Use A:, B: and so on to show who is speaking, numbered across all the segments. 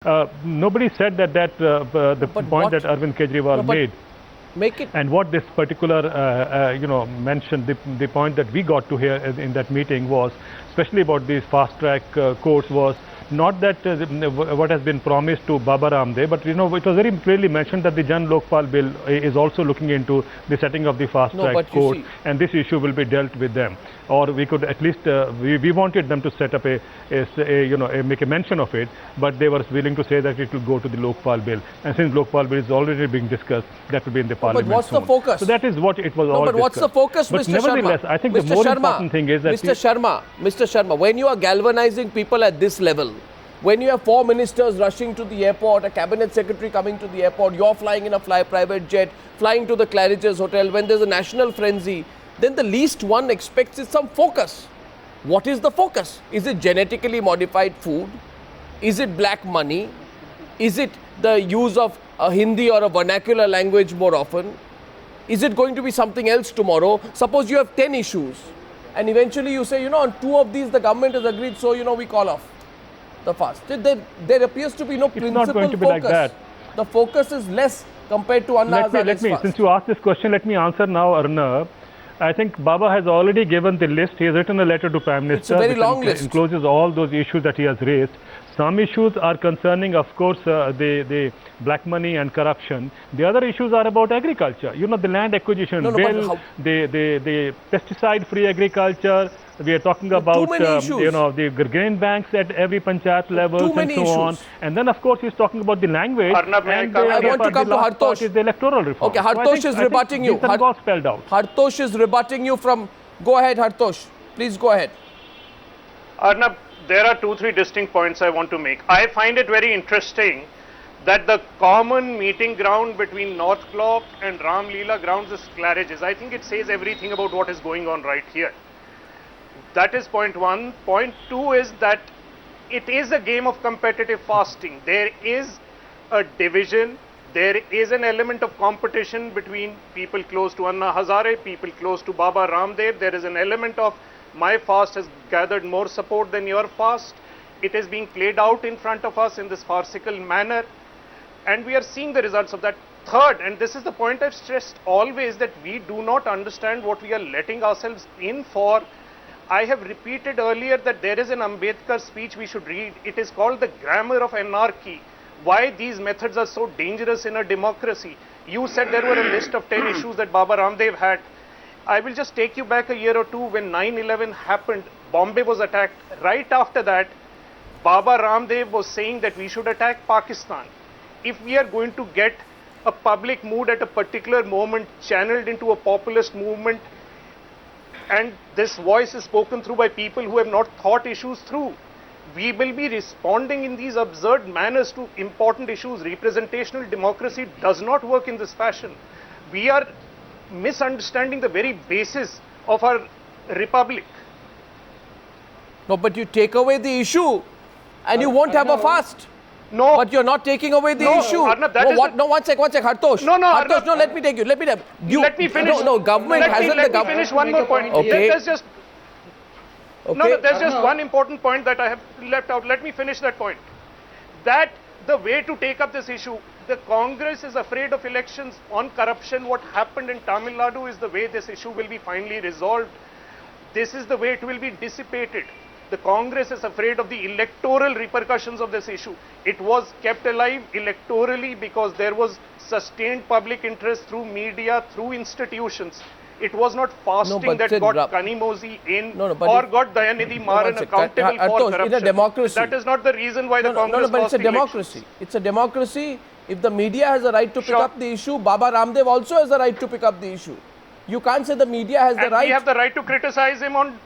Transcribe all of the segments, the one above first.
A: Nobody said the point
B: what?
A: that Arvind Kejriwal made.
B: Make it.
A: And what this particular, mentioned, the point that we got to hear in that meeting was, especially about these fast-track courts, was not that what has been promised to Baba Ramdev, but it was very clearly mentioned that the Jan Lokpal bill is also looking into the setting of the fast-track court, and this issue will be dealt with them. Or we could at least we wanted them to set up make a mention of it, but they were willing to say that it will go to the Lokpal bill. And since Lokpal bill is already being discussed, that will be in the parliament.
B: But what's
A: soon.
B: the focus?
A: So that is what it was all
B: but what's
A: discussed.
B: the focus,
A: but
B: Mr.
A: Nevertheless,
B: Sharma?
A: I think
B: Mr.
A: the more
B: Sharma,
A: important thing is that
B: Mr. Sharma, when you are galvanizing people at this level, when you have 4 ministers rushing to the airport, a cabinet secretary coming to the airport, you're flying in a private jet, flying to the Claridge's hotel, when there's a national frenzy, then the least one expects is some focus. What is the focus? Is it genetically modified food? Is it black money? Is it the use of a Hindi or a vernacular language more often? Is it going to be something else tomorrow? Suppose you have 10 issues and eventually you say, on 2 of these the government has agreed, so we call off the fast. There appears to be no principal
A: not going to be
B: focus.
A: like that.
B: The focus is less compared to Anna Hazare's fast.
A: Since you asked this question, let me answer now, Arnab. I think Baba has already given the list. He has written a letter to Prime Minister.
B: It's a very long list.
A: Encloses all those issues that he has raised. Some issues are concerning, of course, the black money and corruption. The other issues are about agriculture. The land acquisition bill, the pesticide-free agriculture. We are talking about the grain banks at every panchayat level and so on. And then, of course, he's talking about the language.
B: Arnab, I want to come to Hartosh.
A: Is the electoral reform.
B: Okay, Hartosh is rebutting you.
A: Spelled out.
B: Hartosh is rebutting you from. Go ahead, Hartosh. Please go ahead.
C: Arnab, there are 2-3 distinct points I want to make. I find it very interesting that the common meeting ground between North Clock and Ram Leela grounds is Claridge's. I think it says everything about what is going on right here. That is point 1. Point 2 is that it is a game of competitive fasting. There is a division. There is an element of competition between people close to Anna Hazare, people close to Baba Ramdev. There is an element of my fast has gathered more support than your fast. It is being played out in front of us in this farcical manner. And we are seeing the results of that. Third, and this is the point I've stressed always, that we do not understand what we are letting ourselves in for. I have repeated earlier that there is an Ambedkar speech we should read. It is called The Grammar of Anarchy. Why these methods are so dangerous in a democracy. You said there were a list of 10 issues that Baba Ramdev had. I will just take you back a year or two when 9/11 happened. Bombay was attacked. Right after that, Baba Ramdev was saying that we should attack Pakistan. If we are going to get a public mood at a particular moment channeled into a populist movement, and this voice is spoken through by people who have not thought issues through, we will be responding in these absurd manners to important issues. Representational democracy does not work in this fashion. We are misunderstanding the very basis of our republic.
B: No, but you take away the issue and you won't have a fast.
C: No.
B: But you're not taking away the issue.
C: Arnab,
B: one sec, Hartosh.
C: No,
B: Hartosh,
C: Arnab,
B: no, let me take you. Let me
C: finish.
B: No, government hasn't the government.
C: Let me finish one more point.
B: Okay.
C: There's just there's just one important point that I have left out. Let me finish that point. That the way to take up this issue, the Congress is afraid of elections on corruption. What happened in Tamil Nadu is the way this issue will be finally resolved. This is the way it will be dissipated. The Congress is afraid of the electoral repercussions of this issue. It was kept alive electorally because there was sustained public interest through media, through institutions. It was not fasting that got Kanimozi in or got Dayanidhi Maran accountable for corruption.
B: In a democracy.
C: That is not the reason why the Congress
B: but it's a democracy. It's a democracy. If the media has a right to pick up the issue, Baba Ramdev also has the right to pick up the issue. You can't say the media has the right.
C: We have the right to criticize him on.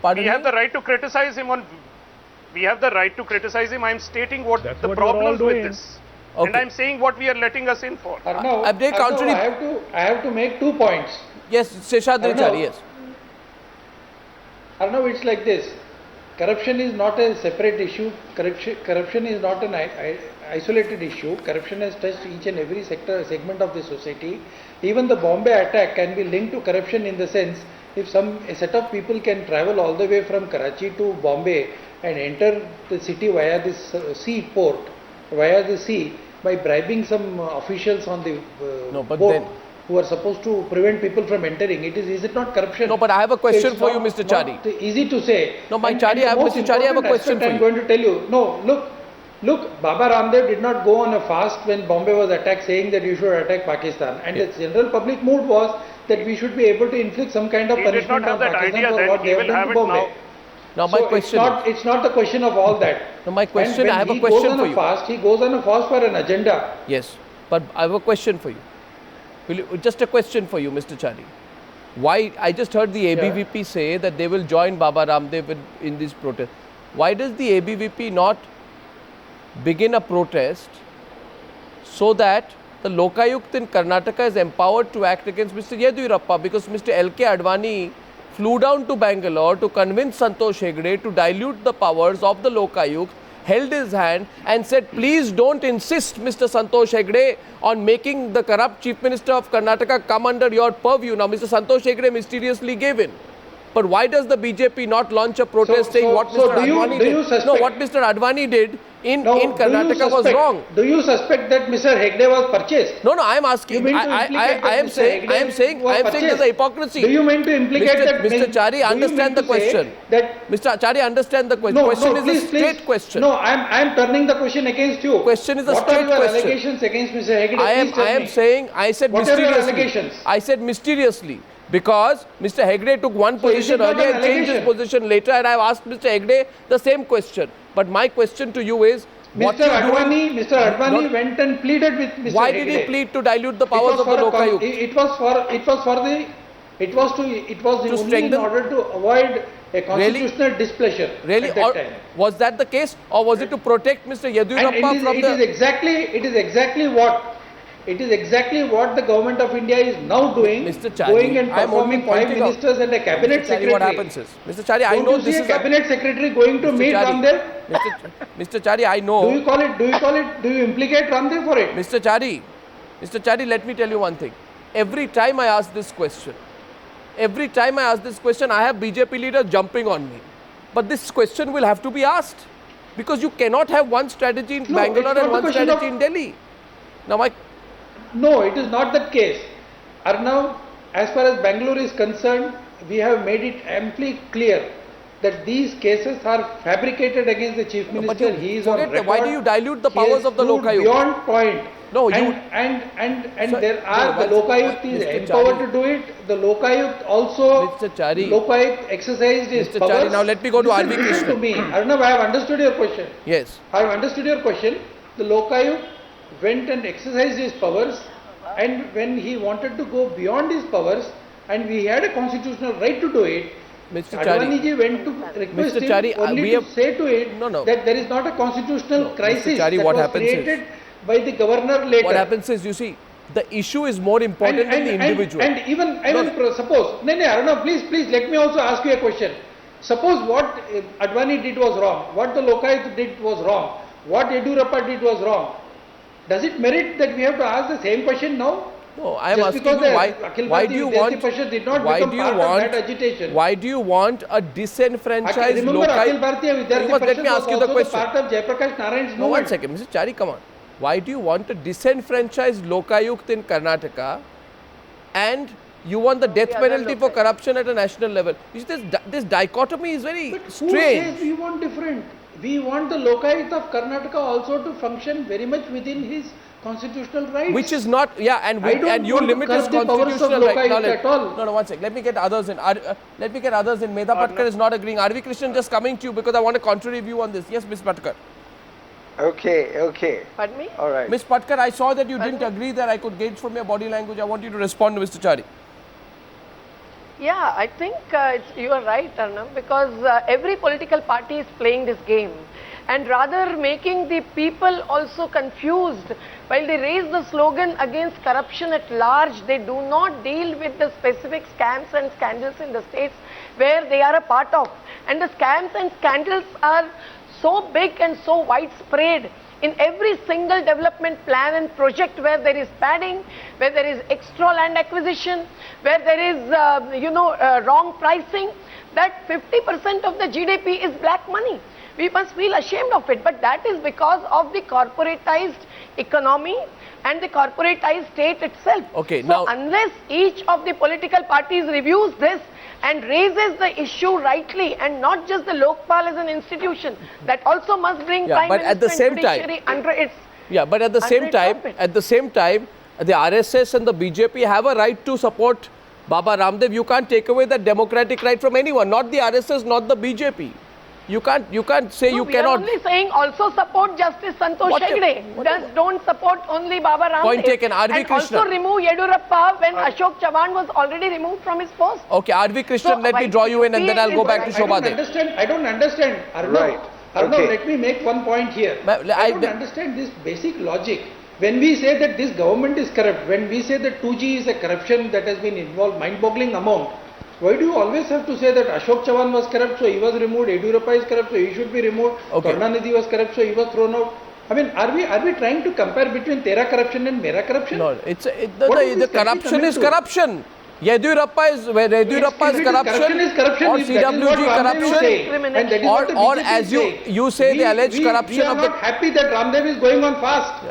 C: We have the right to criticize him on. We have the right to criticize him. I am stating what the problems with this. Okay. And I am saying what we are letting us in for.
D: I have to make 2 points.
B: Yes, Seshadri Chari, yes.
D: Arnav, it's like this. Corruption is not a separate issue. Corruption is not an isolated issue. Corruption has touched each and every segment of the society. Even the Bombay attack can be linked to corruption in the sense, if a set of people can travel all the way from Karachi to Bombay and enter the city via this sea port, via the sea by bribing some officials on the
B: No, but
D: boat
B: then-
D: who are supposed to prevent people from entering. Is it not corruption?
B: No, but I have a question
D: it's
B: for you,
D: not-
B: Mr. Chari.
D: not easy to say.
B: No, my
D: And
B: Chari,
D: the
B: I have-
D: most
B: Mr. Chari, I have a
D: important
B: question
D: aspect
B: for
D: I'm
B: you.
D: going to tell you. No, look, Baba Ramdev did not go on a fast when Bombay was attacked, saying that you should attack Pakistan. And the general public mood was that we should be able to inflict some kind of
C: He did
D: punishment
C: not have
D: on
C: that
D: Pakistan
C: idea
D: for
C: then,
D: what
C: he
D: they have
C: will
D: done
C: have
D: to
C: it
D: Bombay.
C: now.
B: Now my
D: So
B: question
D: it's not the question of all that.
B: Now my question,
D: And
B: I have a
D: when
B: question
D: he
B: for
D: goes
B: you.
D: on a fast, he goes on a fast for an agenda.
B: Yes, but I have a question for you. Just a question for you, Mr. Chari. Why, I just heard the ABVP say that they will join Baba Ramdev in this protest. Why does the ABVP not begin a protest so that the Lokayukt in Karnataka is empowered to act against Mr. Yediyurappa? Because Mr. L.K. Advani flew down to Bangalore to convince Santosh Hegde to dilute the powers of the Lokayukt, held his hand and said, please don't insist, Mr. Santosh Hegde, on making the corrupt Chief Minister of Karnataka come under your purview. Now, Mr. Santosh Hegde mysteriously gave in. But why does the BJP not launch a protest saying what Mr. Advani did? No, what Mr. Advani did in Karnataka was wrong.
D: Do you suspect that Mr. Hegde was purchased?
B: No, I am asking.
D: You mean to implicate that
B: I am
D: Mr.
B: saying. I am
D: Hegde
B: saying.
D: was
B: I am saying there's a
D: purchased?
B: hypocrisy.
D: Do you mean to implicate
B: Mr.
D: that?
B: Mr. Chari,
D: do you
B: understand
D: mean
B: the
D: to say
B: question.
D: That
B: Mr. Chari, understand the question.
D: no,
B: Question
D: no,
B: is
D: please,
B: a straight
D: please.
B: question.
D: No, I am turning the question against you.
B: Question is a
D: what
B: straight
D: are your
B: question.
D: allegations against Mr. Hegde?
B: I
D: Please tell
B: am
D: me.
B: saying. I said
D: What are your
B: mysteriously.
D: allegations?
B: I said mysteriously. Because Mr. Hegde took one
D: So is
B: position
D: it not
B: earlier
D: an
B: and changed his
D: allegation?
B: position later, and I have asked Mr. Hegde the same question. But my question to you is, what
D: Mr.
B: you doing?
D: Mr. Advani went and pleaded with Mr.
B: Why
D: Hegde.
B: did he plead to dilute the powers of the Lokayukt?
D: It was
B: To
D: only
B: strengthen-
D: in order to avoid a constitutional displeasure
B: Really?
D: at that
B: Or
D: time.
B: was that the case? Or was it to protect Mr.
D: And
B: Yediyurappa from
D: it is exactly what the government of India is now doing,
B: Mr. Chari,
D: going and
B: I am only
D: performing 5
B: pointing out-
D: ministers and a cabinet
B: Mr. Chari,
D: secretary.
B: what happens is, Mr. Chari, I
D: Don't
B: know
D: you
B: this
D: see
B: is
D: a cabinet secretary going to
B: Mr.
D: meet
B: Chari,
D: Ramdev?
B: Mr. Chari, I
D: Do
B: know.
D: you call it? Do you implicate Ramdev for it?
B: Mr. Chari, let me tell you one thing. Every time I ask this question, I have BJP leaders jumping on me. But this question will have to be asked. Because you cannot have one strategy in
D: No,
B: Bangalore
D: it's not
B: and
D: the
B: one
D: question
B: strategy
D: of-
B: in Delhi. Now,
D: No, it is not that case. Arnav, as far as Bangalore is concerned, we have made it amply clear that these cases are fabricated against the Chief
B: but
D: Minister.
B: you
D: He is on
B: forget that.
D: record.
B: Why do you dilute the
D: He
B: powers
D: has
B: of the
D: proved
B: Lokayukt?
D: Beyond point.
B: No, you-
D: And
B: Sir,
D: there are
B: no,
D: the
B: once-
D: Lokayukt is
B: Mr.
D: empowered
B: Chari.
D: to do it. The Lokayukt also.
B: Mr. Chari.
D: Lokayukt exercised his
B: Mr.
D: powers.
B: Chari, now let me go to
D: Listen-
B: R.V.
D: listen
B: Krishnan.
D: to me, Arnav. I have understood your question.
B: yes.
D: I have understood your question. The Lokayukt went and exercised his powers, and when he wanted to go beyond his powers, and we had a constitutional right to do it,
B: Mr.
D: Advani
B: Chari,
D: ji went to request
B: Mr.
D: him
B: Chari,
D: only
B: we
D: to
B: have-
D: say to it
B: No.
D: that there is not a constitutional
B: No, Mr.
D: crisis
B: Chari,
D: that
B: what
D: was
B: happens is-
D: created by the governor later.
B: what happens is, you see, the issue is more important than the individual.
D: And even suppose, Arnav, please let me also ask you a question. Suppose what Advani did was wrong, what the Lokayukt did was wrong, what Yediyurappa did was wrong. Does it merit that we have to ask the same question now?
B: No, I am
D: Just
B: asking
D: because
B: you
D: the
B: why
D: Akhil
B: do
D: Bharatiya
B: you
D: Vidyarthi
B: want
D: Parishad did not
B: why
D: become
B: do you
D: part
B: want
D: of that agitation?
B: why do you want a disenfranchised
D: Remember, Akhil
B: Lokayukt?
D: Bharatiya Vidyarthi
B: Let me
D: Parishad
B: ask
D: was
B: you the
D: also
B: question.
D: part of Jayaprakash Narayan's
B: No, one
D: movement.
B: second, Mr. Chari, come on. Why do you want a disenfranchised Lokayukt in Karnataka and you want the death penalty for corruption at a national level? You see, this dichotomy is very
D: But who says
B: strange.
D: we want different? We want the Lokayukt of Karnataka also to function very much within his constitutional rights.
B: Which is not, yeah, and,
D: I don't
B: and you
D: want to
B: limit his
D: curb the powers of
B: constitutional right.
D: Lokayukt
B: Now,
D: at all.
B: No, one second. Let me get others in. Let me get others in. Medha Patkar is not agreeing. R.V. Krishnan, just coming to you because I want a contrary view on this. Yes, Ms. Patkar.
E: Okay.
F: Pardon me?
E: All right.
B: Ms. Patkar, I saw that you didn't agree that I could gauge from your body language. I want you to respond to Mr. Chari.
F: Yeah, I think you are right, Arnab, because every political party is playing this game and rather making the people also confused. While they raise the slogan against corruption at large, they do not deal with the specific scams and scandals in the states where they are a part of. And the scams and scandals are so big and so widespread in every single development plan and project where there is padding, where there is extra land acquisition, where there is wrong pricing, that 50% of the GDP is black money. we must feel ashamed of it. But that is because of the corporatized economy and the corporatized state itself.
B: Okay,
F: so
B: now
F: unless each of the political parties reviews this and raises the issue rightly, and not just the Lokpal as an institution, that also must bring Prime
B: but at the
F: Minister and
B: same time,
F: judiciary under its
B: but at the same time, the RSS and the BJP have a right to support Baba Ramdev. You can't take away that democratic right from anyone, not the RSS, not the BJP. You can't say
F: no,
B: you
F: we
B: cannot.
F: are only saying also support Justice Santosh Hegde. Don't support only Baba Ramdev.
B: Point taken. R.V.
F: And
B: Krishna.
F: also remove Yedurappa when Ashok Chavan was already removed from his post.
B: Okay, R.V. Krishnan, let me draw you in and then I'll go back to Shobha.
D: I don't understand, Arnav.
E: Right.
D: Arnav,
E: Okay.
D: let me make one point here.
B: But
D: I don't understand this basic logic. When we say that this government is corrupt, when we say that 2G is a corruption that has been involved, mind-boggling amount, why do you always have to say that Ashok Chavan was corrupt, so he was removed, Yedurappa is corrupt, so he should be removed, Karunanidhi was corrupt, so he was thrown out? I mean, are we trying to compare between Tera corruption and Mera corruption?
B: No, the corruption is corruption. Yedurappa is corruption, or CWG corruption, or as you say, the alleged corruption of the.
D: We are not happy that Ramdev is going on fast.